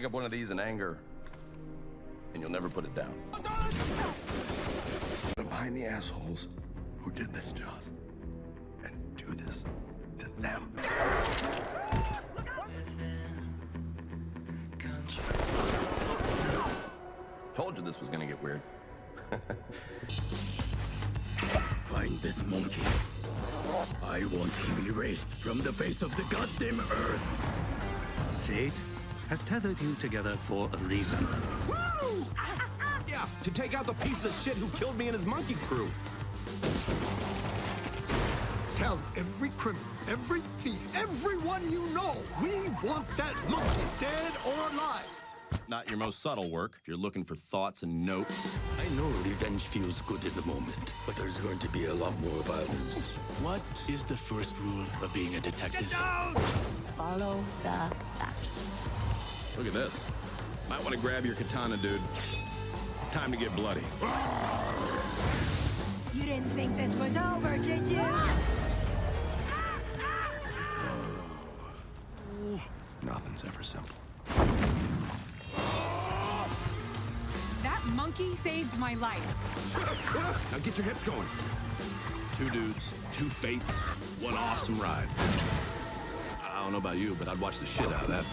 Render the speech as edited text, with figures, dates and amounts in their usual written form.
pick up one of these in anger, and you'll never put it down. Find the assholes who did this to us, and do this to them. Told you this was gonna get weird. Find this monkey. I want him erased from the face of the goddamn earth. Fate has tethered you together for a reason. Woo! Yeah, to take out the piece of shit who killed me and his monkey crew. Tell every criminal, every thief, everyone you know, we want that monkey, dead or alive. Not your most subtle work, if you're looking for thoughts and notes. I know revenge feels good in the moment, but there's going to be a lot more violence. What is the first rule of being a detective? Follow the facts. Look at this. Might want to grab your katana, dude. It's time to get bloody. You didn't think this was over, did you? Nothing's ever simple. That monkey saved my life. Now get your hips going. 2 dudes, 2 fates, 1 awesome ride. I don't know about you, but I'd watch the shit out of that.